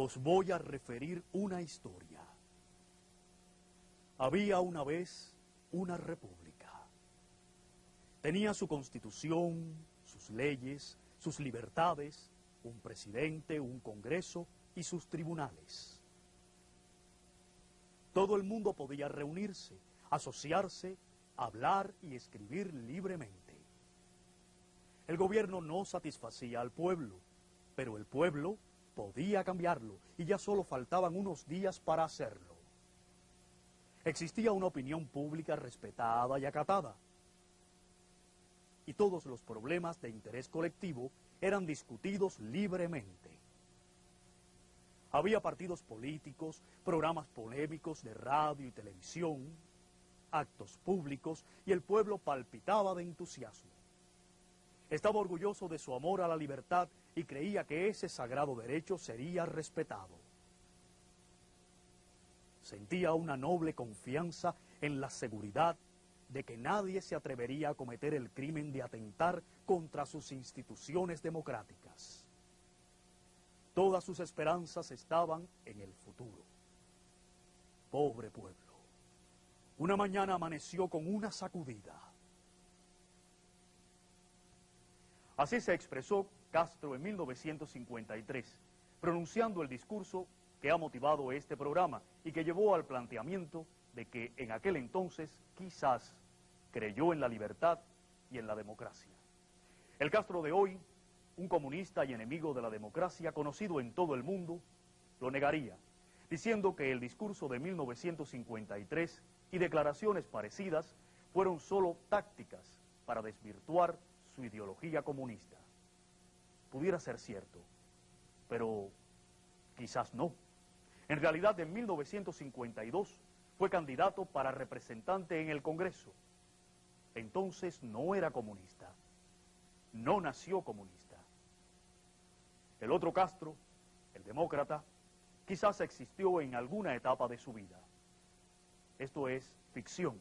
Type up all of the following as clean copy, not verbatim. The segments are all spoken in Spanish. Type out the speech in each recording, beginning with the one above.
os voy a referir una historia. Había una vez una república. Tenía su constitución, sus leyes, sus libertades, un presidente, un congreso y sus tribunales. Todo el mundo podía reunirse, asociarse, hablar y escribir libremente. El gobierno no satisfacía al pueblo, pero el pueblo podía cambiarlo y ya solo faltaban unos días para hacerlo. Existía una opinión pública respetada y acatada, y todos los problemas de interés colectivo eran discutidos libremente. Había partidos políticos, programas polémicos de radio y televisión, actos públicos, y el pueblo palpitaba de entusiasmo. Estaba orgulloso de su amor a la libertad y creía que ese sagrado derecho sería respetado. Sentía una noble confianza en la seguridad de que nadie se atrevería a cometer el crimen de atentar contra sus instituciones democráticas. Todas sus esperanzas estaban en el futuro. Pobre pueblo. Una mañana amaneció con una sacudida. Así se expresó Castro en 1953, pronunciando el discurso que ha motivado este programa y que llevó al planteamiento de que en aquel entonces quizás creyó en la libertad y en la democracia. El Castro de hoy, un comunista y enemigo de la democracia conocido en todo el mundo, lo negaría, diciendo que el discurso de 1953 y declaraciones parecidas fueron solo tácticas para desvirtuar su ideología comunista. Pudiera ser cierto, pero quizás no. En realidad, en 1952 fue candidato para representante en el Congreso. Entonces no era comunista, no nació comunista. El otro Castro, el demócrata, quizás existió en alguna etapa de su vida. Esto es ficción,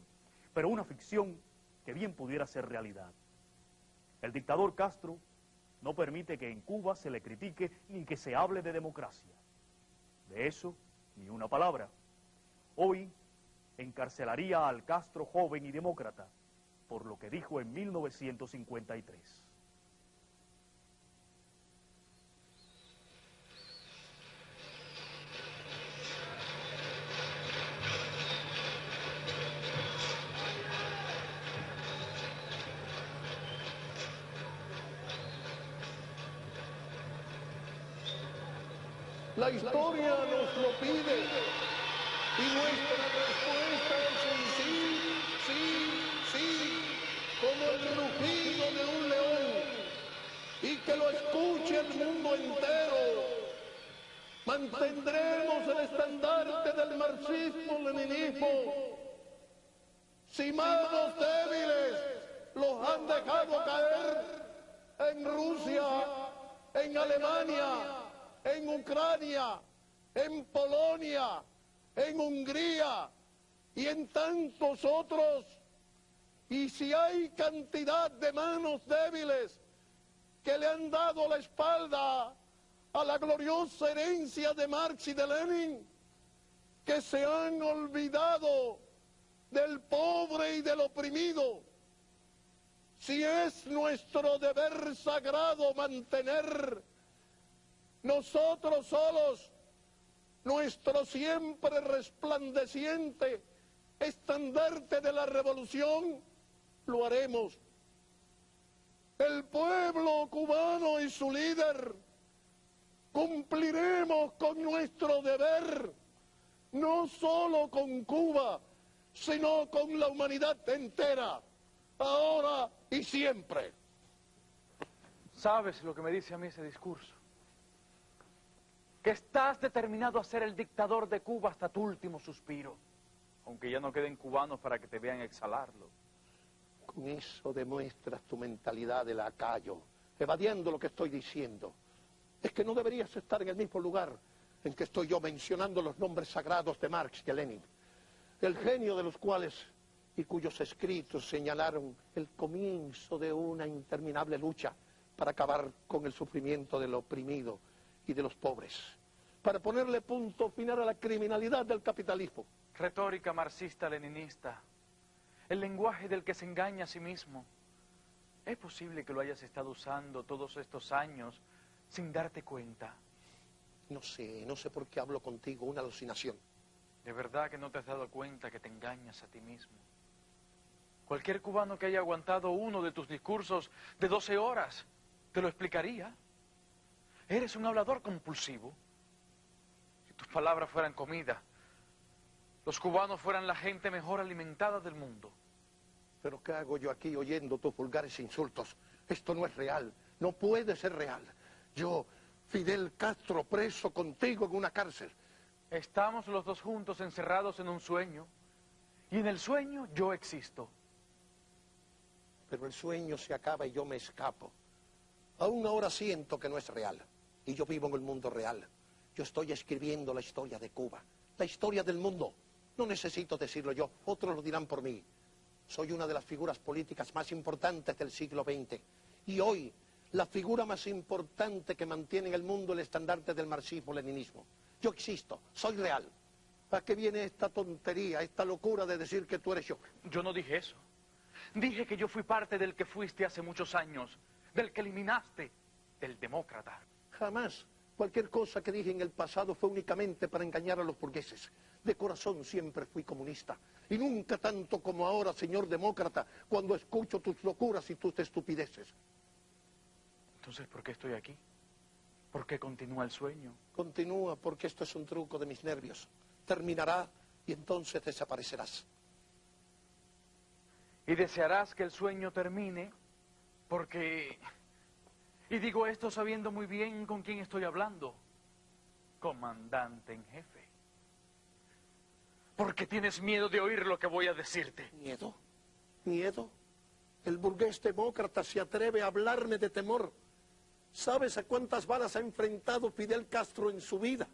pero una ficción que bien pudiera ser realidad. El dictador Castro no permite que en Cuba se le critique ni que se hable de democracia. De eso, ni una palabra. Hoy encarcelaría al Castro joven y demócrata por lo que dijo en 1953. La historia nos lo pide y nuestra respuesta es un sí, sí, sí, como el rugido de un león, y que lo escuche el mundo entero. Mantendremos el estandarte del marxismo-leninismo. Si manos débiles los han dejado caer en Rusia, en Alemania, en Ucrania, en Polonia, en Hungría y en tantos otros, y si hay cantidad de manos débiles que le han dado la espalda a la gloriosa herencia de Marx y de Lenin, que se han olvidado del pobre y del oprimido, si es nuestro deber sagrado mantener nosotros solos nuestro siempre resplandeciente estandarte de la revolución, lo haremos. El pueblo cubano y su líder cumpliremos con nuestro deber, no solo con Cuba, sino con la humanidad entera, ahora y siempre. ¿Sabes lo que me dice a mí ese discurso? Que estás determinado a ser el dictador de Cuba hasta tu último suspiro, aunque ya no queden cubanos para que te vean exhalarlo. Con eso demuestras tu mentalidad de lacayo, evadiendo lo que estoy diciendo. Es que no deberías estar en el mismo lugar en que estoy yo mencionando los nombres sagrados de Marx y de Lenin, el genio de los cuales y cuyos escritos señalaron el comienzo de una interminable lucha para acabar con el sufrimiento del oprimido y de los pobres. para ponerle punto final a la criminalidad del capitalismo. Retórica marxista-leninista, el lenguaje del que se engaña a sí mismo. ¿Es posible que lo hayas estado usando todos estos años sin darte cuenta? No sé por qué hablo contigo, una alucinación. ¿De verdad que no te has dado cuenta que te engañas a ti mismo? Cualquier cubano que haya aguantado uno de tus discursos de 12 horas te lo explicaría. Eres un hablador compulsivo. Si tus palabras fueran comida, los cubanos fueran la gente mejor alimentada del mundo. ¿Pero qué hago yo aquí oyendo tus vulgares insultos? Esto no es real, no puede ser real. Yo, Fidel Castro, preso contigo en una cárcel. Estamos los dos juntos encerrados en un sueño, y en el sueño yo existo. Pero el sueño se acaba y yo me escapo. Aún ahora siento que no es real, y yo vivo en el mundo real. Yo estoy escribiendo la historia de Cuba, la historia del mundo. No necesito decirlo yo, otros lo dirán por mí. Soy una de las figuras políticas más importantes del siglo XX. Y hoy, la figura más importante que mantiene en el mundo el estandarte del marxismo-leninismo. Yo existo, soy real. ¿Para qué viene esta tontería, esta locura de decir que tú eres yo? Yo no dije eso. Dije que yo fui parte del que fuiste hace muchos años, del que eliminaste, del demócrata. Jamás. Cualquier cosa que dije en el pasado fue únicamente para engañar a los burgueses. De corazón siempre fui comunista. Y nunca tanto como ahora, señor demócrata, cuando escucho tus locuras y tus estupideces. Entonces, ¿por qué estoy aquí? ¿Por qué continúa el sueño? Continúa porque esto es un truco de mis nervios. Terminará y entonces desaparecerás. Y desearás que el sueño termine porque... Y digo esto sabiendo muy bien con quién estoy hablando. Comandante en jefe. Porque tienes miedo de oír lo que voy a decirte. ¿Miedo? ¿Miedo? El burgués demócrata se atreve a hablarme de temor. ¿Sabes a cuántas balas ha enfrentado Fidel Castro en su vida?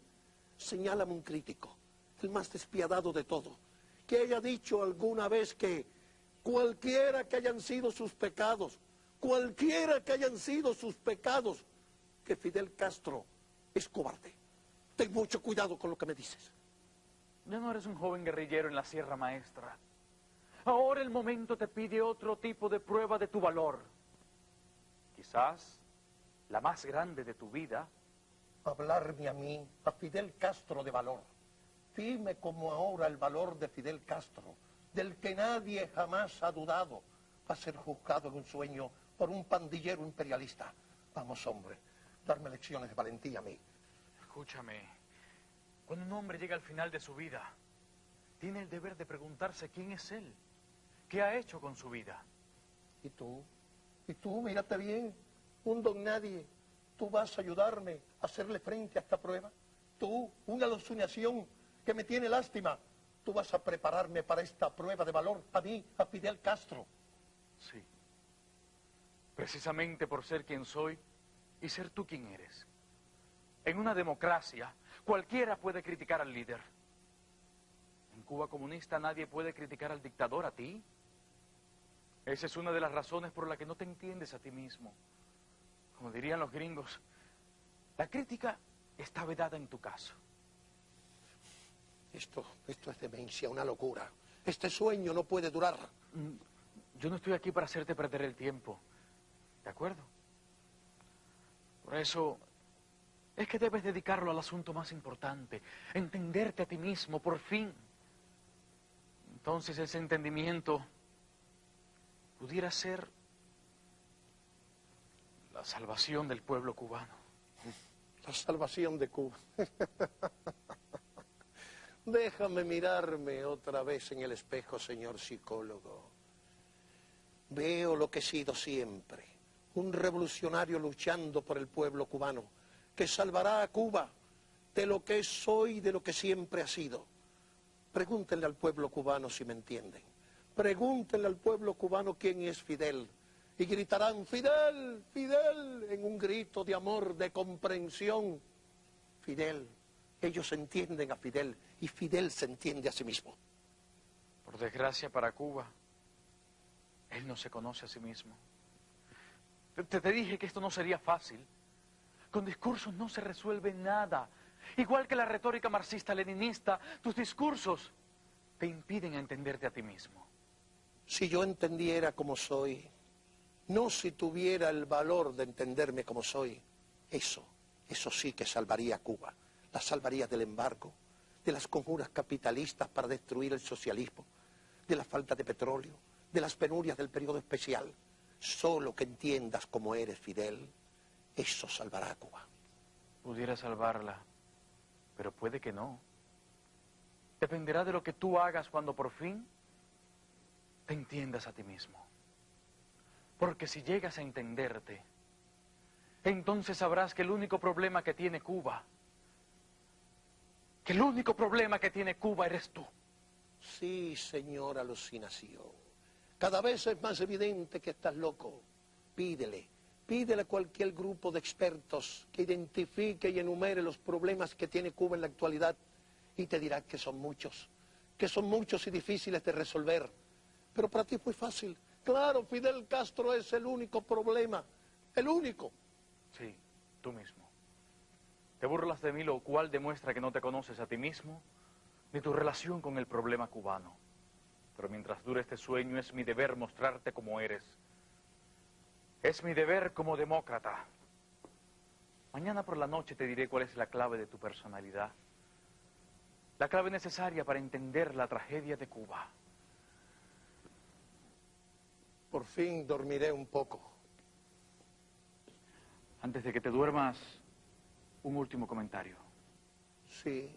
Señálame un crítico, el más despiadado de todo, que haya dicho alguna vez que cualquiera que hayan sido sus pecados, que Fidel Castro es cobarde. Ten mucho cuidado con lo que me dices. Ya no eres un joven guerrillero en la Sierra Maestra. Ahora el momento te pide otro tipo de prueba de tu valor. Quizás la más grande de tu vida. Hablarme a mí, a Fidel Castro, de valor. Dime como ahora el valor de Fidel Castro, del que nadie jamás ha dudado, va a ser juzgado en un sueño por un pandillero imperialista. Vamos, hombre, darme lecciones de valentía a mí. Escúchame, cuando un hombre llega al final de su vida, tiene el deber de preguntarse quién es él, qué ha hecho con su vida. ¿Y tú? Mírate bien, un don nadie. ¿Tú vas a ayudarme a hacerle frente a esta prueba? Tú, una alucinación que me tiene lástima. Tú vas a prepararme para esta prueba de valor, a mí, a Fidel Castro. Sí. Precisamente por ser quien soy y ser tú quien eres. En una democracia, cualquiera puede criticar al líder. En Cuba comunista nadie puede criticar al dictador, ¿a ti? Esa es una de las razones por las que no te entiendes a ti mismo. Como dirían los gringos, la crítica está vedada en tu caso. Esto es demencia, una locura. Este sueño no puede durar. Yo no estoy aquí para hacerte perder el tiempo, ¿de acuerdo? Por eso es que debes dedicarlo al asunto más importante, entenderte a ti mismo, por fin. Entonces ese entendimiento pudiera ser la salvación del pueblo cubano. La salvación de Cuba. Déjame mirarme otra vez en el espejo, señor psicólogo. Veo lo que he sido siempre, un revolucionario luchando por el pueblo cubano, que salvará a Cuba de lo que es hoy y de lo que siempre ha sido. Pregúntenle al pueblo cubano si me entienden. Pregúntenle al pueblo cubano quién es Fidel. Y gritarán, Fidel, Fidel, en un grito de amor, de comprensión. Fidel. Ellos entienden a Fidel y Fidel se entiende a sí mismo. Por desgracia para Cuba, él no se conoce a sí mismo. Te dije que esto no sería fácil. Con discursos no se resuelve nada. Igual que la retórica marxista-leninista, tus discursos te impiden entenderte a ti mismo. Si yo entendiera como soy, no si tuviera el valor de entenderme como soy, eso sí que salvaría a Cuba. La salvaría del embargo, de las conjuras capitalistas para destruir el socialismo, de la falta de petróleo, de las penurias del periodo especial. Solo que entiendas cómo eres, Fidel, eso salvará a Cuba. Pudiera salvarla, pero puede que no. Dependerá de lo que tú hagas cuando por fin te entiendas a ti mismo. Porque si llegas a entenderte, entonces sabrás que el único problema que tiene Cuba, eres tú. Sí, señor Alucinación. Cada vez es más evidente que estás loco. Pídele a cualquier grupo de expertos que identifique y enumere los problemas que tiene Cuba en la actualidad y te dirá que son muchos y difíciles de resolver. Pero para ti es muy fácil. Claro, Fidel Castro es el único problema, el único. Sí, tú mismo. Te burlas de mí, lo cual demuestra que no te conoces a ti mismo ni tu relación con el problema cubano. Pero mientras dure este sueño es mi deber mostrarte como eres. Es mi deber como demócrata. Mañana por la noche te diré cuál es la clave de tu personalidad. La clave necesaria para entender la tragedia de Cuba. Por fin dormiré un poco. Antes de que te duermas, un último comentario. Sí.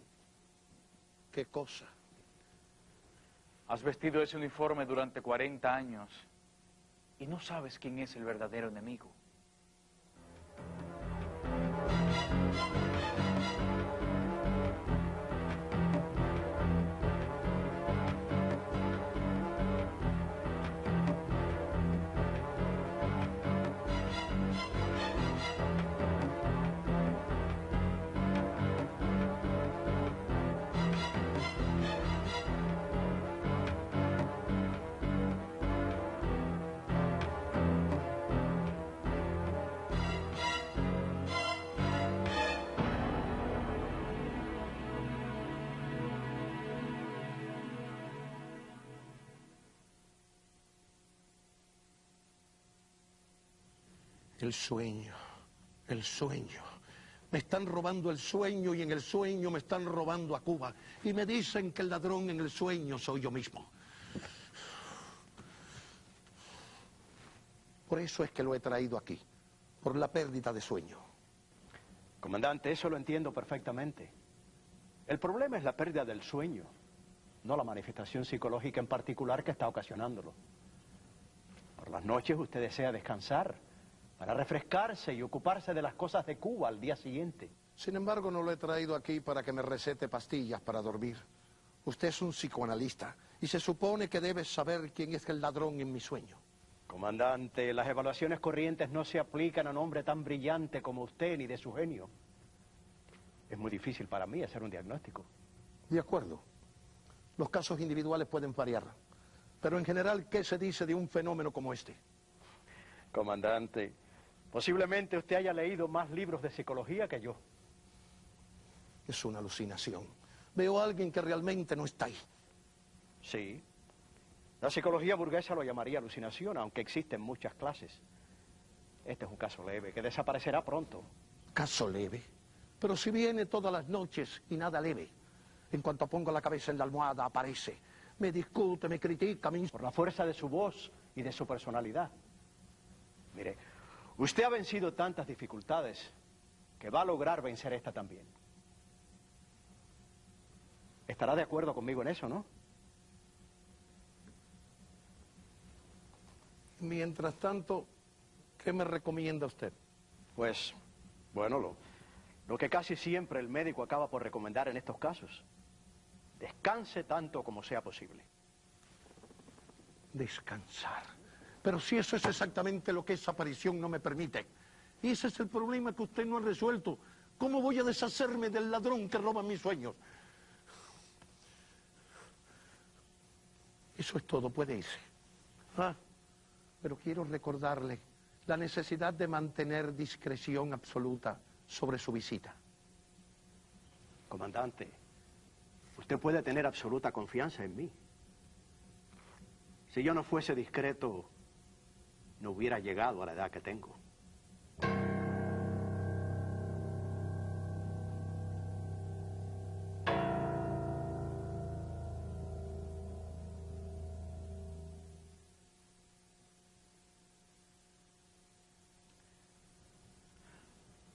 ¿Qué cosa? Has vestido ese uniforme durante 40 años y no sabes quién es el verdadero enemigo. El sueño. Me están robando el sueño y en el sueño me están robando a Cuba. Y me dicen que el ladrón en el sueño soy yo mismo. Por eso es que lo he traído aquí, por la pérdida de sueño. Comandante, eso lo entiendo perfectamente. El problema es la pérdida del sueño, no la manifestación psicológica en particular que está ocasionándolo. Por las noches usted desea descansar, para refrescarse y ocuparse de las cosas de Cuba al día siguiente. Sin embargo, no lo he traído aquí para que me recete pastillas para dormir. Usted es un psicoanalista y se supone que debe saber quién es el ladrón en mi sueño. Comandante, las evaluaciones corrientes no se aplican a un hombre tan brillante como usted ni de su genio. Es muy difícil para mí hacer un diagnóstico. De acuerdo. Los casos individuales pueden variar. Pero en general, ¿qué se dice de un fenómeno como este? Comandante, posiblemente usted haya leído más libros de psicología que yo. Es una alucinación. Veo a alguien que realmente no está ahí. Sí. La psicología burguesa lo llamaría alucinación, aunque existen muchas clases. Este es un caso leve, que desaparecerá pronto. ¿Caso leve? Pero si viene todas las noches y nada leve. En cuanto pongo la cabeza en la almohada, aparece. Me discute, me critica, me... Por la fuerza de su voz y de su personalidad. Mire, usted ha vencido tantas dificultades que va a lograr vencer esta también. ¿Estará de acuerdo conmigo en eso, no? Mientras tanto, ¿qué me recomienda usted? Pues, bueno, lo que casi siempre el médico acaba por recomendar en estos casos. Descanse tanto como sea posible. Descansar. Pero si eso es exactamente lo que esa aparición no me permite. Y ese es el problema que usted no ha resuelto. ¿Cómo voy a deshacerme del ladrón que roba mis sueños? Eso es todo, puede irse. Pero quiero recordarle la necesidad de mantener discreción absoluta sobre su visita. Comandante, usted puede tener absoluta confianza en mí. Si yo no fuese discreto, no hubiera llegado a la edad que tengo.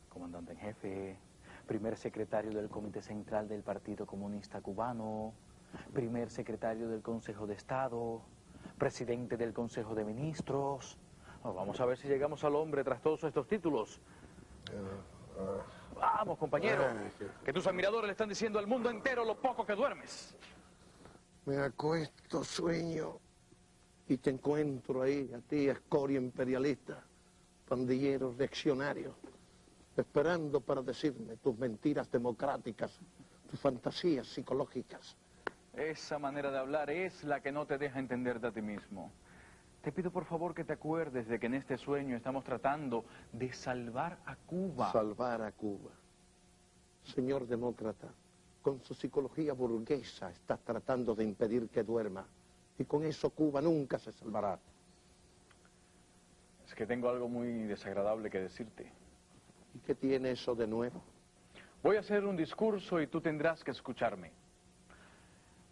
Comandante en jefe, primer secretario del Comité Central del Partido Comunista Cubano, primer secretario del Consejo de Estado, presidente del Consejo de Ministros. Vamos a ver si llegamos al hombre tras todos estos títulos. Vamos, compañero, que tus admiradores le están diciendo al mundo entero lo poco que duermes. Me acuesto, sueño, y te encuentro ahí, a ti, escoria imperialista, pandillero reaccionario, esperando para decirme tus mentiras democráticas, tus fantasías psicológicas. Esa manera de hablar es la que no te deja entenderte a ti mismo. Te pido por favor que te acuerdes de que en este sueño estamos tratando de salvar a Cuba. Salvar a Cuba. Señor demócrata, con su psicología burguesa está tratando de impedir que duerma. Y con eso Cuba nunca se salvará. Es que tengo algo muy desagradable que decirte. ¿Y qué tiene eso de nuevo? Voy a hacer un discurso y tú tendrás que escucharme.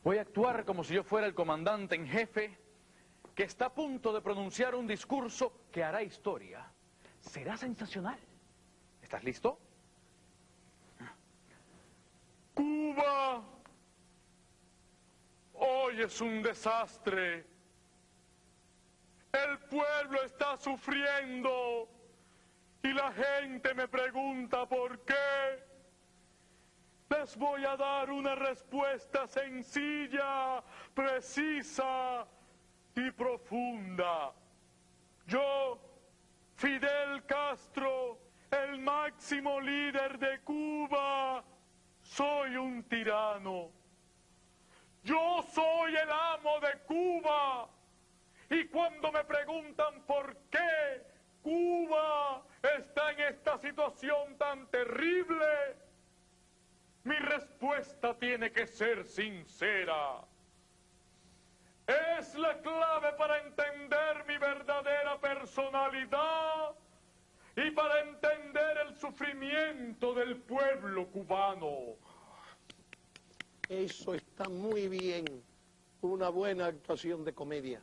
Voy a actuar como si yo fuera el comandante en jefe que está a punto de pronunciar un discurso que hará historia. Será sensacional. ¿Estás listo? Cuba hoy es un desastre. El pueblo está sufriendo y la gente me pregunta por qué. Les voy a dar una respuesta sencilla, precisa y profunda. Yo, Fidel Castro, el máximo líder de Cuba, soy un tirano. Yo soy el amo de Cuba. Y cuando me preguntan por qué Cuba está en esta situación tan terrible, mi respuesta tiene que ser sincera. Es la clave para entender mi verdadera personalidad y para entender el sufrimiento del pueblo cubano. Eso está muy bien. Una buena actuación de comedia.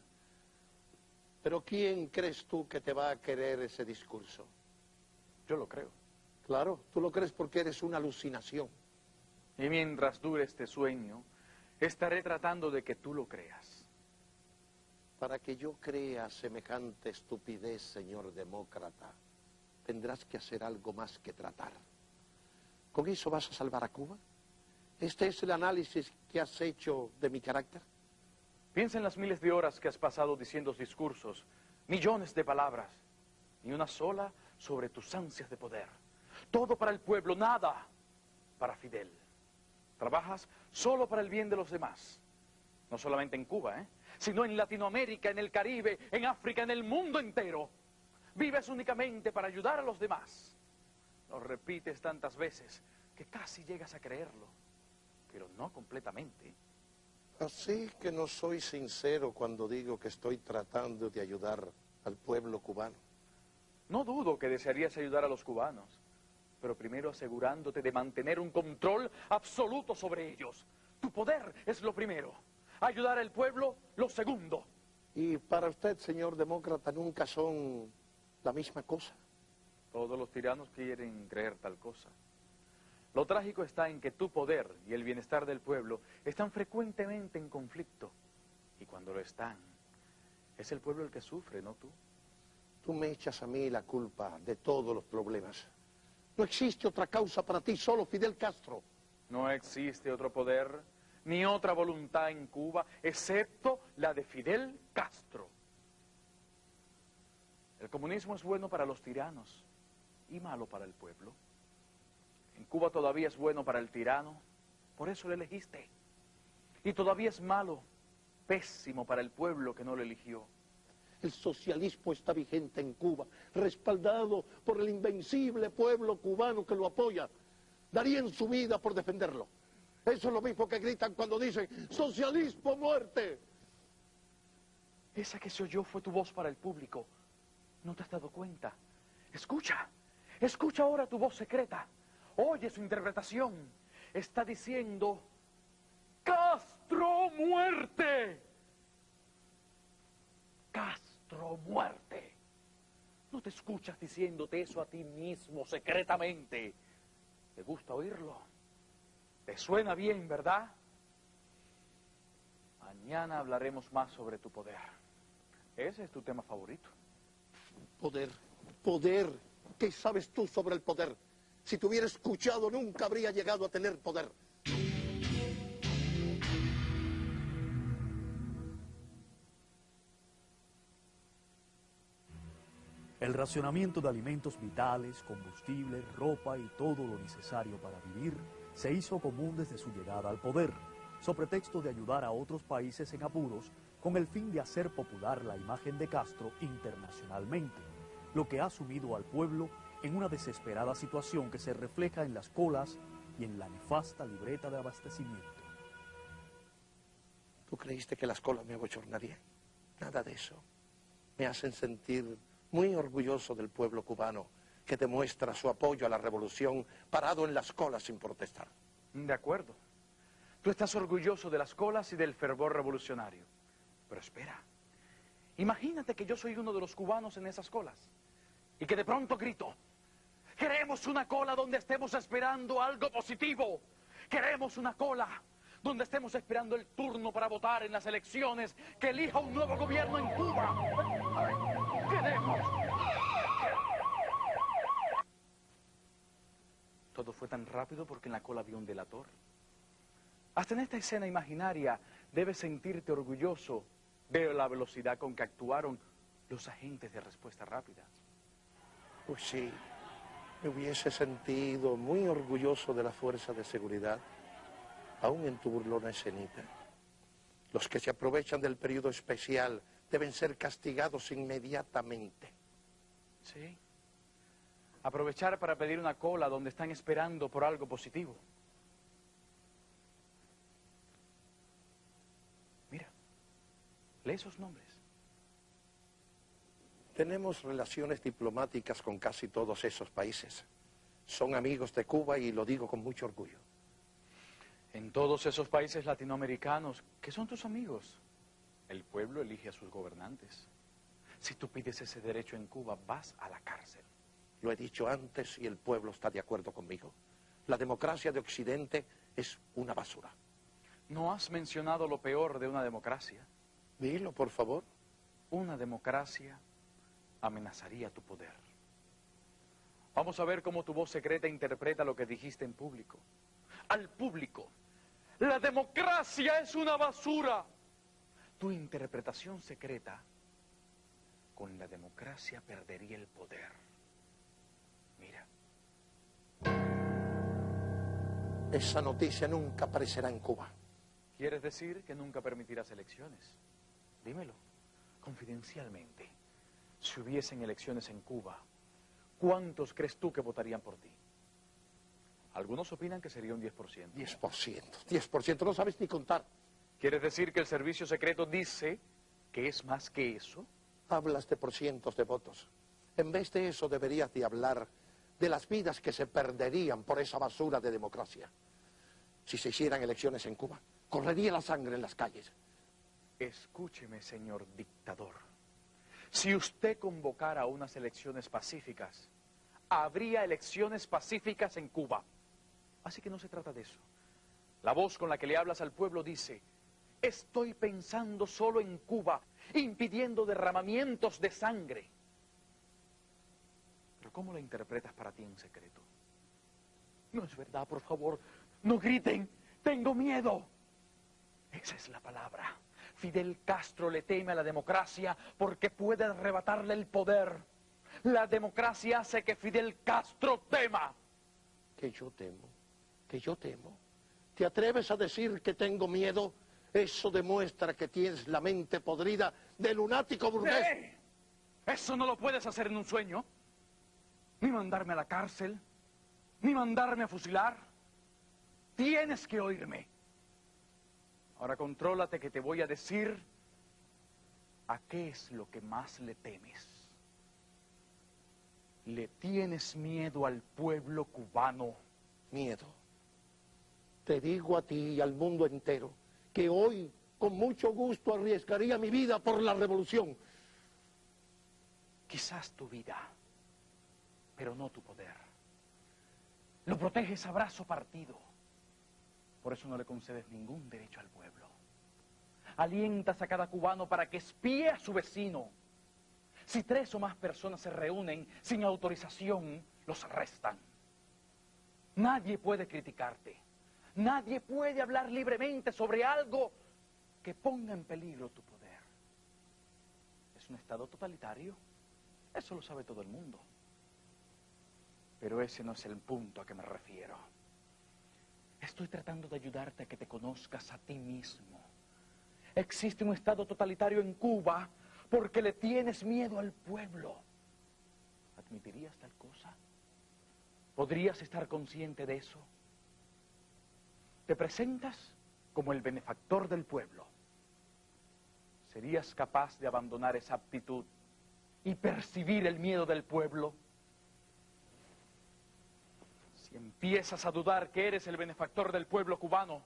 Pero ¿quién crees tú que te va a querer ese discurso? Yo lo creo. Claro, tú lo crees porque eres una alucinación. Y mientras dure este sueño, estaré tratando de que tú lo creas. Para que yo crea semejante estupidez, señor demócrata, tendrás que hacer algo más que tratar. ¿Con eso vas a salvar a Cuba? ¿Este es el análisis que has hecho de mi carácter? Piensa en las miles de horas que has pasado diciendo discursos, millones de palabras, ni una sola sobre tus ansias de poder. Todo para el pueblo, nada para Fidel. Trabajas solo para el bien de los demás. No solamente en Cuba, sino en Latinoamérica, en el Caribe, en África, en el mundo entero. Vives únicamente para ayudar a los demás. Lo repites tantas veces que casi llegas a creerlo, pero no completamente. Así que no soy sincero cuando digo que estoy tratando de ayudar al pueblo cubano. No dudo que desearías ayudar a los cubanos, pero primero asegurándote de mantener un control absoluto sobre ellos. Tu poder es lo primero. Ayudar al pueblo, lo segundo. Y para usted, señor demócrata, nunca son la misma cosa. Todos los tiranos quieren creer tal cosa. Lo trágico está en que tu poder y el bienestar del pueblo están frecuentemente en conflicto. Y cuando lo están, es el pueblo el que sufre, no tú. Tú me echas a mí la culpa de todos los problemas. No existe otra causa para ti, solo Fidel Castro. No existe otro poder ni otra voluntad en Cuba, excepto la de Fidel Castro. El comunismo es bueno para los tiranos y malo para el pueblo. En Cuba todavía es bueno para el tirano, por eso lo elegiste. Y todavía es malo, pésimo para el pueblo que no lo eligió. El socialismo está vigente en Cuba, respaldado por el invencible pueblo cubano que lo apoya. darían su vida por defenderlo. Eso es lo mismo que gritan cuando dicen ¡socialismo, muerte! Esa que se oyó fue tu voz para el público. ¿No te has dado cuenta? Escucha, escucha ahora tu voz secreta. Oye su interpretación. Está diciendo, ¡Castro, muerte! ¡Castro, muerte! ¿No te escuchas diciéndote eso a ti mismo secretamente? ¿Te gusta oírlo? ¿Te suena bien, verdad? Mañana hablaremos más sobre tu poder. Ese es tu tema favorito. Poder, poder. ¿Qué sabes tú sobre el poder? Si te hubiera escuchado, nunca habría llegado a tener poder. El racionamiento de alimentos vitales, combustible, ropa y todo lo necesario para vivir se hizo común desde su llegada al poder, sobre pretexto de ayudar a otros países en apuros con el fin de hacer popular la imagen de Castro internacionalmente, lo que ha sumido al pueblo en una desesperada situación que se refleja en las colas y en la nefasta libreta de abastecimiento. ¿Tú creíste que las colas me abochornarían? Nada de eso. Me hacen sentir muy orgulloso del pueblo cubano que demuestra su apoyo a la revolución parado en las colas sin protestar. De acuerdo. Tú estás orgulloso de las colas y del fervor revolucionario. Pero espera, imagínate que yo soy uno de los cubanos en esas colas y que de pronto grito, queremos una cola donde estemos esperando algo positivo. Queremos una cola donde estemos esperando el turno para votar en las elecciones que elija un nuevo gobierno en Cuba. Queremos. Todo fue tan rápido porque en la cola había un delator. Hasta en esta escena imaginaria debes sentirte orgulloso de la velocidad con que actuaron los agentes de respuesta rápida. Pues sí, me hubiese sentido muy orgulloso de la fuerza de seguridad, aún en tu burlona escenita. Los que se aprovechan del periodo especial deben ser castigados inmediatamente. Sí. Aprovechar para pedir una cola donde están esperando por algo positivo. Mira, lee esos nombres. Tenemos relaciones diplomáticas con casi todos esos países. Son amigos de Cuba y lo digo con mucho orgullo. En todos esos países latinoamericanos, ¿qué son tus amigos? El pueblo elige a sus gobernantes. Si tú pides ese derecho en Cuba, vas a la cárcel. Lo he dicho antes y el pueblo está de acuerdo conmigo. La democracia de Occidente es una basura. No has mencionado lo peor de una democracia. Dilo, por favor. Una democracia amenazaría tu poder. Vamos a ver cómo tu voz secreta interpreta lo que dijiste en público. Al público, la democracia es una basura. Tu interpretación secreta, con la democracia perdería el poder. Mira. Esa noticia nunca aparecerá en Cuba. ¿Quieres decir que nunca permitirás elecciones? Dímelo, confidencialmente. Si hubiesen elecciones en Cuba, ¿cuántos crees tú que votarían por ti? Algunos opinan que sería un 10%. 10%, no sabes ni contar. ¿Quieres decir que el servicio secreto dice que es más que eso? Hablas de porcientos de votos. En vez de eso deberías de hablar de las vidas que se perderían por esa basura de democracia. Si se hicieran elecciones en Cuba, correría la sangre en las calles. Escúcheme, señor dictador. Si usted convocara unas elecciones pacíficas, habría elecciones pacíficas en Cuba. Así que no se trata de eso. La voz con la que le hablas al pueblo dice, estoy pensando solo en Cuba, impidiendo derramamientos de sangre. Pero ¿cómo la interpretas para ti en secreto? No es verdad, por favor, no griten, tengo miedo. Esa es la palabra. Fidel Castro le teme a la democracia porque puede arrebatarle el poder. La democracia hace que Fidel Castro tema. Que yo temo, que yo temo. ¿Te atreves a decir que tengo miedo? Eso demuestra que tienes la mente podrida de lunático burgués. Eso no lo puedes hacer en un sueño. Ni mandarme a la cárcel. ni mandarme a fusilar. Tienes que oírme. Ahora contrólate que te voy a decir a qué es lo que más le temes. Le tienes miedo al pueblo cubano. Miedo. Te digo a ti y al mundo entero que hoy con mucho gusto arriesgaría mi vida por la revolución. Quizás tu vida, pero no tu poder. Lo proteges a brazo partido. Por eso no le concedes ningún derecho al pueblo. Alientas a cada cubano para que espíe a su vecino. Si 3 o más personas se reúnen sin autorización, los arrestan. Nadie puede criticarte. Nadie puede hablar libremente sobre algo que ponga en peligro tu poder. ¿Es un estado totalitario? Eso lo sabe todo el mundo. Pero ese no es el punto a que me refiero. Estoy tratando de ayudarte a que te conozcas a ti mismo. Existe un estado totalitario en Cuba porque le tienes miedo al pueblo. ¿Admitirías tal cosa? ¿Podrías estar consciente de eso? Te presentas como el benefactor del pueblo. ¿Serías capaz de abandonar esa aptitud y percibir el miedo del pueblo? Si empiezas a dudar que eres el benefactor del pueblo cubano,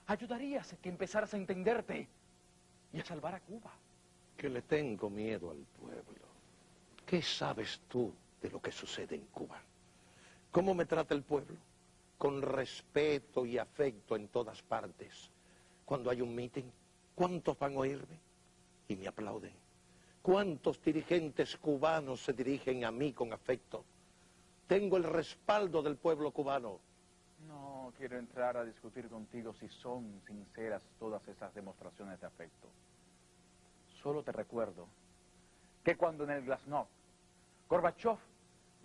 ayudarías a que empezaras a entenderte y a salvar a Cuba. Que le tengo miedo al pueblo. ¿Qué sabes tú de lo que sucede en Cuba? ¿Cómo me trata el pueblo? Con respeto y afecto en todas partes. Cuando hay un mitin, ¿cuántos van a oírme? Y me aplauden. ¿Cuántos dirigentes cubanos se dirigen a mí con afecto? Tengo el respaldo del pueblo cubano. No quiero entrar a discutir contigo si son sinceras todas esas demostraciones de afecto. Solo te recuerdo que cuando en el Glasnost, Gorbachov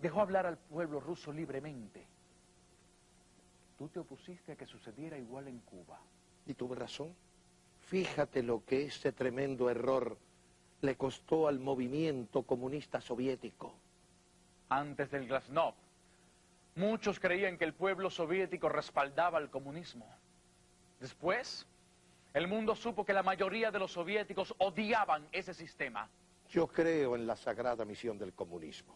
dejó hablar al pueblo ruso libremente, tú te opusiste a que sucediera igual en Cuba. Y tuve razón. Fíjate lo que ese tremendo error le costó al movimiento comunista soviético. Antes del Glasnost, muchos creían que el pueblo soviético respaldaba al comunismo. Después, el mundo supo que la mayoría de los soviéticos odiaban ese sistema. Yo creo en la sagrada misión del comunismo.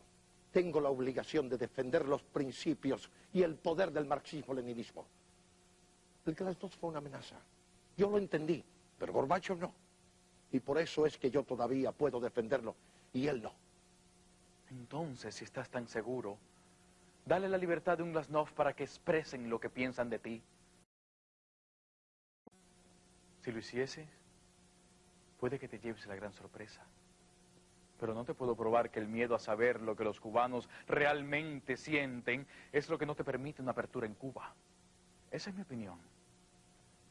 Tengo la obligación de defender los principios y el poder del marxismo-leninismo. El Glasnost fue una amenaza. Yo lo entendí, pero Gorbachov no. Y por eso es que yo todavía puedo defenderlo y él no. Entonces, si estás tan seguro, dale la libertad de un Glasnost para que expresen lo que piensan de ti. Si lo hicieses, puede que te lleves la gran sorpresa. Pero no te puedo probar que el miedo a saber lo que los cubanos realmente sienten es lo que no te permite una apertura en Cuba. Esa es mi opinión.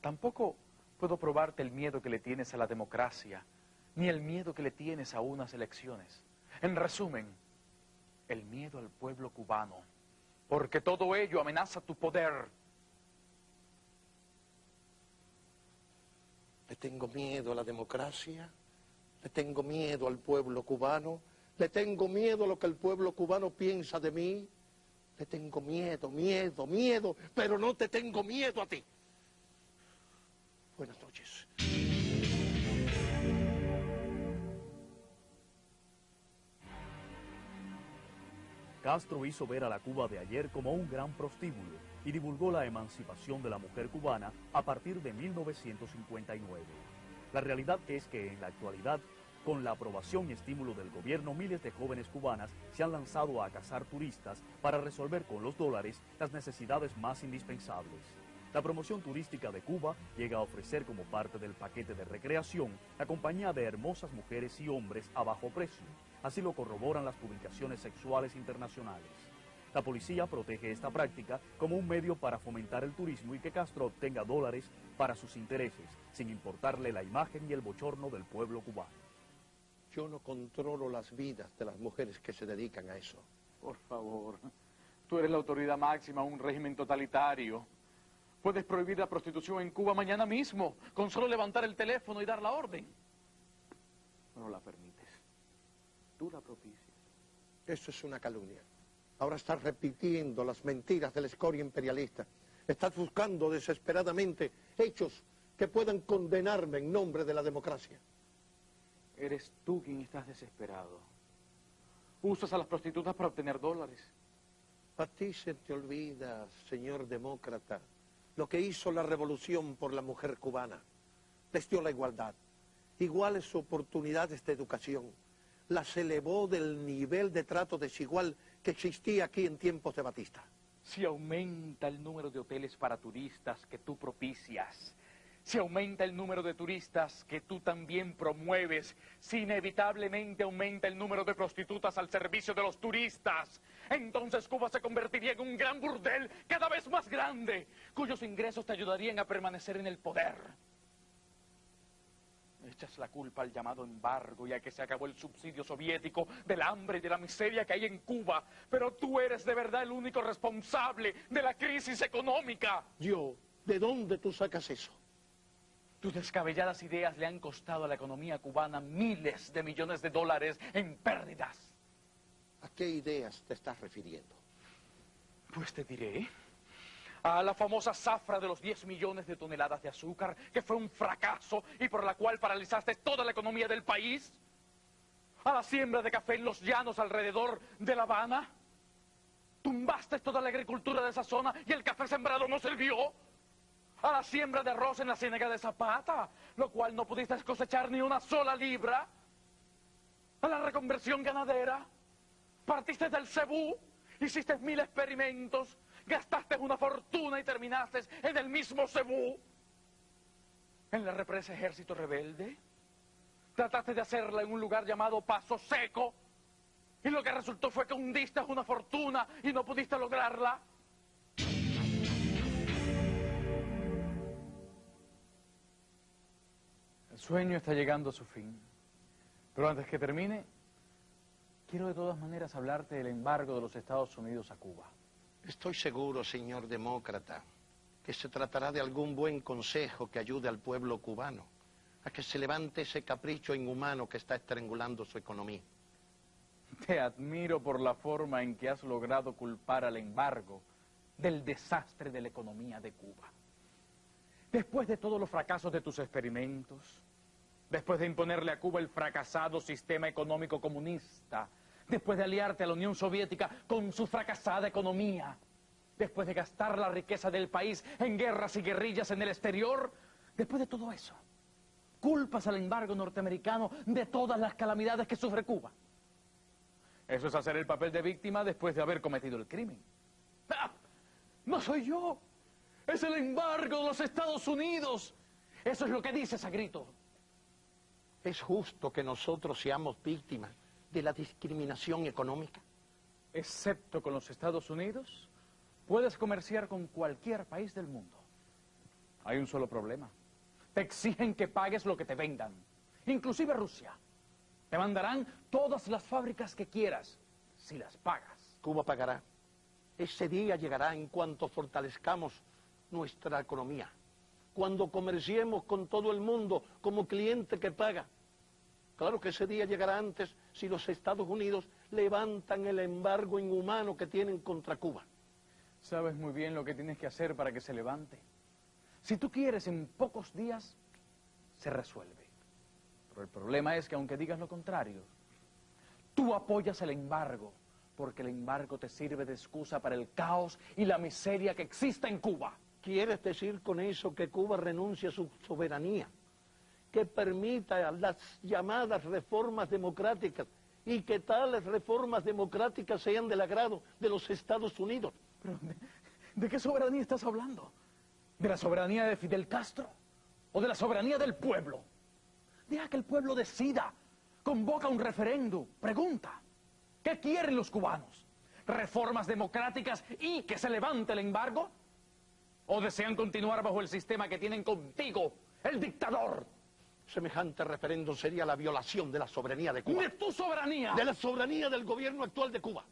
Tampoco puedo probarte el miedo que le tienes a la democracia, ni el miedo que le tienes a unas elecciones. En resumen, el miedo al pueblo cubano, porque todo ello amenaza tu poder. Le tengo miedo a la democracia, le tengo miedo al pueblo cubano, le tengo miedo a lo que el pueblo cubano piensa de mí, le tengo miedo, pero no te tengo miedo a ti. Buenas noches. Castro hizo ver a la Cuba de ayer como un gran prostíbulo y divulgó la emancipación de la mujer cubana a partir de 1959. La realidad es que en la actualidad, con la aprobación y estímulo del gobierno, miles de jóvenes cubanas se han lanzado a cazar turistas para resolver con los dólares las necesidades más indispensables. La promoción turística de Cuba llega a ofrecer como parte del paquete de recreación la compañía de hermosas mujeres y hombres a bajo precio. Así lo corroboran las publicaciones sexuales internacionales. La policía protege esta práctica como un medio para fomentar el turismo y que Castro obtenga dólares para sus intereses, sin importarle la imagen y el bochorno del pueblo cubano. Yo no controlo las vidas de las mujeres que se dedican a eso. Por favor, tú eres la autoridad máxima de un régimen totalitario. Puedes prohibir la prostitución en Cuba mañana mismo, con solo levantar el teléfono y dar la orden. No la permites. Tú la propicias. Eso es una calumnia. Ahora estás repitiendo las mentiras de la escoria imperialista. Estás buscando desesperadamente hechos que puedan condenarme en nombre de la democracia. Eres tú quien estás desesperado. Usas a las prostitutas para obtener dólares. A ti se te olvida, señor demócrata, lo que hizo la revolución por la mujer cubana. Les dio la igualdad, iguales oportunidades de educación. Las elevó del nivel de trato desigual que existía aquí en tiempos de Batista. Si aumenta el número de hoteles para turistas que tú propicias, si aumenta el número de turistas que tú también promueves, si inevitablemente aumenta el número de prostitutas al servicio de los turistas, entonces Cuba se convertiría en un gran burdel cada vez más grande, cuyos ingresos te ayudarían a permanecer en el poder. Echas la culpa al llamado embargo y a que se acabó el subsidio soviético, del hambre y de la miseria que hay en Cuba, pero tú eres de verdad el único responsable de la crisis económica. Yo, ¿de dónde tú sacas eso? Tus descabelladas ideas le han costado a la economía cubana miles de millones de dólares en pérdidas. ¿A qué ideas te estás refiriendo? Pues te diré. A la famosa zafra de los 10 millones de toneladas de azúcar, que fue un fracaso y por la cual paralizaste toda la economía del país. A la siembra de café en los llanos alrededor de La Habana. Tumbaste toda la agricultura de esa zona y el café sembrado no sirvió. A la siembra de arroz en la ciénaga de Zapata, lo cual no pudiste cosechar ni una sola libra. A la reconversión ganadera. Partiste del cebú, hiciste 1000 experimentos, gastaste una fortuna y terminaste en el mismo cebú. En la represa Ejército Rebelde, trataste de hacerla en un lugar llamado Paso Seco, y lo que resultó fue que hundiste una fortuna y no pudiste lograrla. El sueño está llegando a su fin, pero antes que termine, quiero de todas maneras hablarte del embargo de los Estados Unidos a Cuba. Estoy seguro, señor demócrata, que se tratará de algún buen consejo que ayude al pueblo cubano a que se levante ese capricho inhumano que está estrangulando su economía. Te admiro por la forma en que has logrado culpar al embargo del desastre de la economía de Cuba. Después de todos los fracasos de tus experimentos, después de imponerle a Cuba el fracasado sistema económico comunista, después de aliarte a la Unión Soviética con su fracasada economía, después de gastar la riqueza del país en guerras y guerrillas en el exterior, después de todo eso, culpas al embargo norteamericano de todas las calamidades que sufre Cuba. Eso es hacer el papel de víctima después de haber cometido el crimen. ¡Ah! ¡No soy yo! ¡Es el embargo de los Estados Unidos! Eso es lo que dices a grito. ¿Es justo que nosotros seamos víctimas de la discriminación económica? Excepto con los Estados Unidos, puedes comerciar con cualquier país del mundo. Hay un solo problema. Te exigen que pagues lo que te vendan. Inclusive Rusia. Te mandarán todas las fábricas que quieras, si las pagas. Cuba pagará. Ese día llegará en cuanto fortalezcamos nuestra economía. Cuando comerciemos con todo el mundo como cliente que paga. Claro que ese día llegará antes si los Estados Unidos levantan el embargo inhumano que tienen contra Cuba. Sabes muy bien lo que tienes que hacer para que se levante. Si tú quieres, en pocos días se resuelve. Pero el problema es que aunque digas lo contrario, tú apoyas el embargo, porque el embargo te sirve de excusa para el caos y la miseria que existe en Cuba. ¿Quieres decir con eso que Cuba renuncie a su soberanía? Que permita las llamadas reformas democráticas y que tales reformas democráticas sean del agrado de los Estados Unidos. Pero, ¿de qué soberanía estás hablando? ¿De la soberanía de Fidel Castro? ¿O de la soberanía del pueblo? Deja que el pueblo decida. Convoca un referéndum. Pregunta. ¿Qué quieren los cubanos? ¿Reformas democráticas y que se levante el embargo? ¿O desean continuar bajo el sistema que tienen contigo, el dictador? Semejante referéndum sería la violación de la soberanía de Cuba. ¡De tu soberanía! De la soberanía del gobierno actual de Cuba.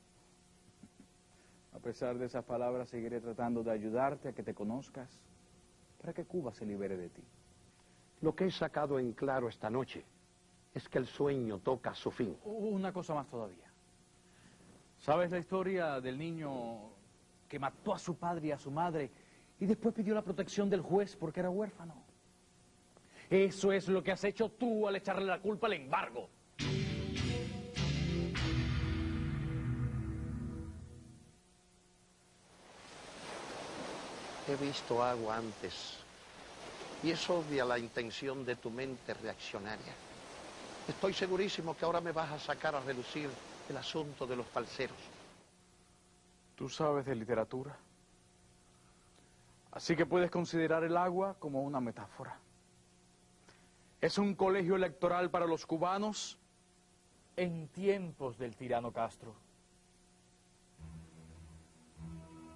A pesar de esas palabras, seguiré tratando de ayudarte a que te conozcas para que Cuba se libere de ti. Lo que he sacado en claro esta noche es que el sueño toca su fin. Una cosa más todavía. ¿Sabes la historia del niño que mató a su padre y a su madre y después pidió la protección del juez porque era huérfano? Eso es lo que has hecho tú al echarle la culpa al embargo. He visto agua antes y es obvia la intención de tu mente reaccionaria. Estoy segurísimo que ahora me vas a sacar a relucir el asunto de los falseros. Tú sabes de literatura. Así que puedes considerar el agua como una metáfora. Es un colegio electoral para los cubanos en tiempos del tirano Castro.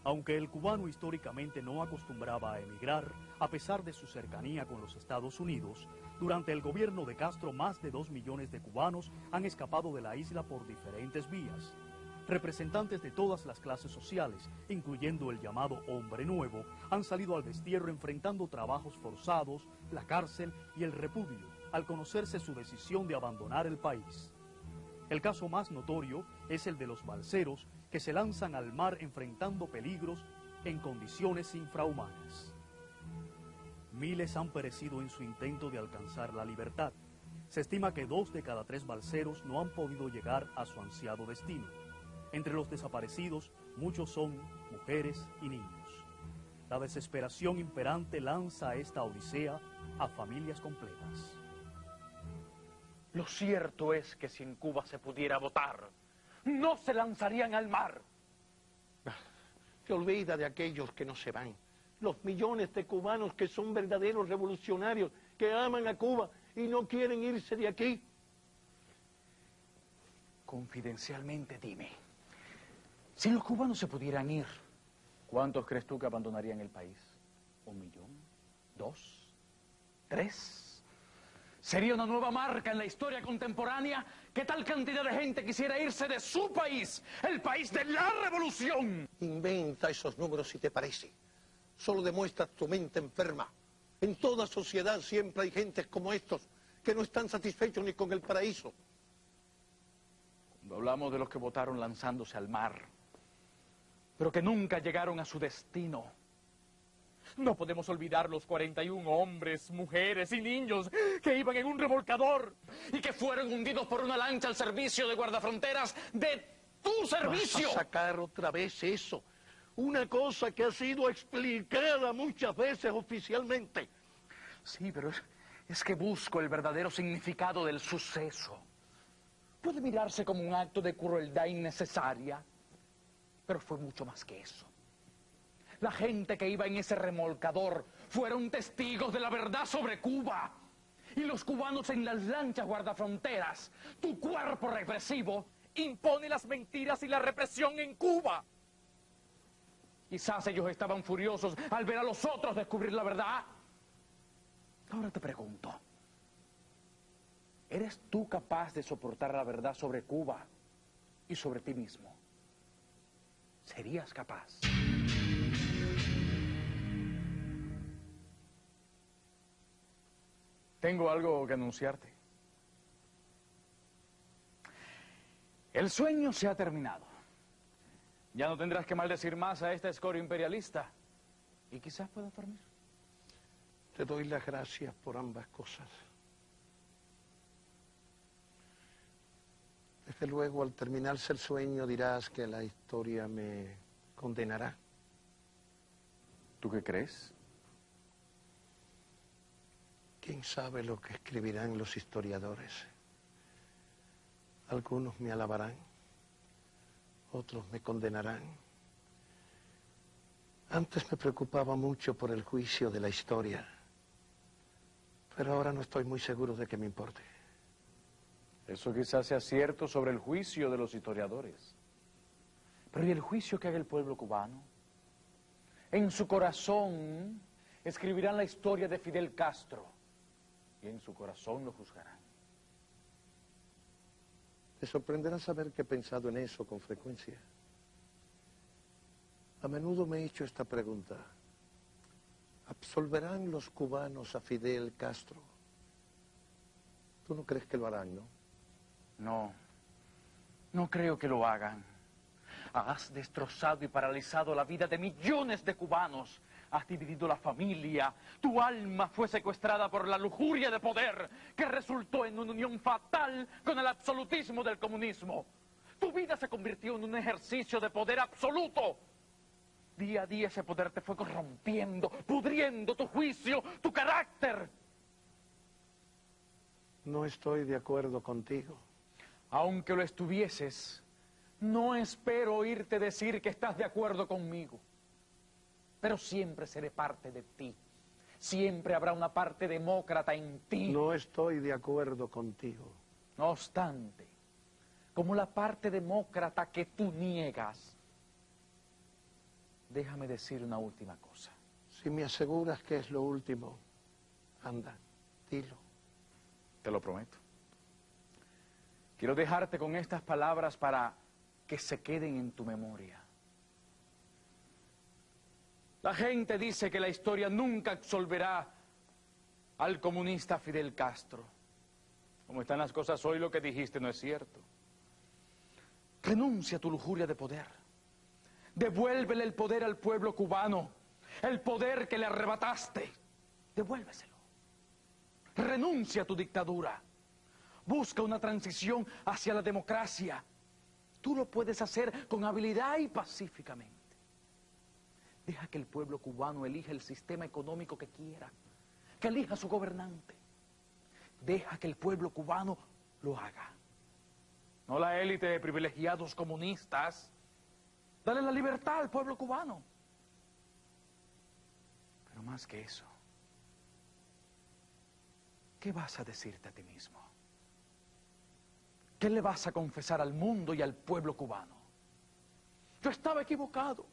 Aunque el cubano históricamente no acostumbraba a emigrar, a pesar de su cercanía con los Estados Unidos, durante el gobierno de Castro más de 2 millones de cubanos han escapado de la isla por diferentes vías. Representantes de todas las clases sociales, incluyendo el llamado hombre nuevo, han salido al destierro enfrentando trabajos forzados, la cárcel y el repudio, al conocerse su decisión de abandonar el país. El caso más notorio es el de los balseros que se lanzan al mar enfrentando peligros en condiciones infrahumanas. Miles han perecido en su intento de alcanzar la libertad. Se estima que 2 de cada 3 balseros no han podido llegar a su ansiado destino. Entre los desaparecidos, muchos son mujeres y niños. La desesperación imperante lanza a esta odisea a familias completas. Lo cierto es que si en Cuba se pudiera votar, no se lanzarían al mar. Te olvida de aquellos que no se van. Los millones de cubanos que son verdaderos revolucionarios, que aman a Cuba y no quieren irse de aquí. Confidencialmente, dime, si los cubanos se pudieran ir, ¿cuántos crees tú que abandonarían el país? ¿1 millón? ¿2? ¿3? ¿Sería una nueva marca en la historia contemporánea que tal cantidad de gente quisiera irse de su país, el país de la revolución? Inventa esos números si te parece. Solo demuestras tu mente enferma. En toda sociedad siempre hay gentes como estos que no están satisfechos ni con el paraíso. Cuando hablamos de los que votaron lanzándose al mar, pero que nunca llegaron a su destino, no podemos olvidar los 41 hombres, mujeres y niños que iban en un remolcador y que fueron hundidos por una lancha al servicio de guardafronteras de tu servicio. ¿Vas a sacar otra vez eso? Una cosa que ha sido explicada muchas veces oficialmente. Sí, pero es que busco el verdadero significado del suceso. Puede mirarse como un acto de crueldad innecesaria, pero fue mucho más que eso. La gente que iba en ese remolcador fueron testigos de la verdad sobre Cuba. Y los cubanos en las lanchas guardafronteras, tu cuerpo represivo, impone las mentiras y la represión en Cuba. Quizás ellos estaban furiosos al ver a los otros descubrir la verdad. Ahora te pregunto, ¿eres tú capaz de soportar la verdad sobre Cuba y sobre ti mismo? ¿Serías capaz? Tengo algo que anunciarte. El sueño se ha terminado. Ya no tendrás que maldecir más a esta escoria imperialista. Y quizás puedas dormir. Te doy las gracias por ambas cosas. Desde luego, al terminarse el sueño, dirás que la historia me condenará. ¿Tú qué crees? ¿Quién sabe lo que escribirán los historiadores? Algunos me alabarán, otros me condenarán. Antes me preocupaba mucho por el juicio de la historia, pero ahora no estoy muy seguro de que me importe. Eso quizás sea cierto sobre el juicio de los historiadores. Pero ¿y el juicio que haga el pueblo cubano? En su corazón escribirán la historia de Fidel Castro y en su corazón lo juzgarán. Te sorprenderá saber que he pensado en eso con frecuencia. A menudo me he hecho esta pregunta. ¿Absolverán los cubanos a Fidel Castro? Tú no crees que lo harán, ¿no? No creo que lo hagan. Has destrozado y paralizado la vida de millones de cubanos. Has dividido la familia. Tu alma fue secuestrada por la lujuria de poder que resultó en una unión fatal con el absolutismo del comunismo. Tu vida se convirtió en un ejercicio de poder absoluto. Día a día ese poder te fue corrompiendo, pudriendo tu juicio, tu carácter. No estoy de acuerdo contigo. Aunque lo estuvieses, no espero oírte decir que estás de acuerdo conmigo. Pero siempre seré parte de ti. Siempre habrá una parte demócrata en ti. No estoy de acuerdo contigo. No obstante, como la parte demócrata que tú niegas, déjame decir una última cosa. Si me aseguras que es lo último, anda, dilo. Te lo prometo. Quiero dejarte con estas palabras para que se queden en tu memoria. La gente dice que la historia nunca absolverá al comunista Fidel Castro. Como están las cosas hoy, lo que dijiste no es cierto. Renuncia a tu lujuria de poder. Devuélvele el poder al pueblo cubano. El poder que le arrebataste. Devuélveselo. Renuncia a tu dictadura. Busca una transición hacia la democracia. Tú lo puedes hacer con habilidad y pacíficamente. Deja que el pueblo cubano elija el sistema económico que quiera, que elija a su gobernante. Deja que el pueblo cubano lo haga. No la élite de privilegiados comunistas. Dale la libertad al pueblo cubano. Pero más que eso, ¿qué vas a decirte a ti mismo? ¿Qué le vas a confesar al mundo y al pueblo cubano? Yo estaba equivocado,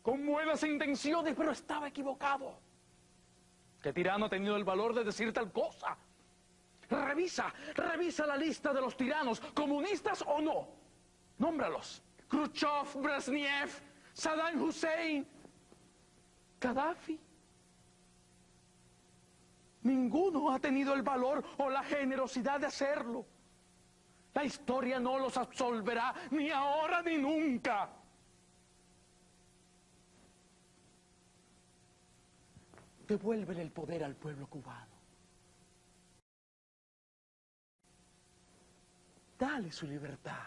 con buenas intenciones, pero estaba equivocado. ¿Qué tirano ha tenido el valor de decir tal cosa? Revisa la lista de los tiranos, comunistas o no. Nómbralos. Khrushchev, Brezhnev, Saddam Hussein, Gaddafi. Ninguno ha tenido el valor o la generosidad de hacerlo. La historia no los absolverá, ni ahora ni nunca. Devuélvele el poder al pueblo cubano. Dale su libertad.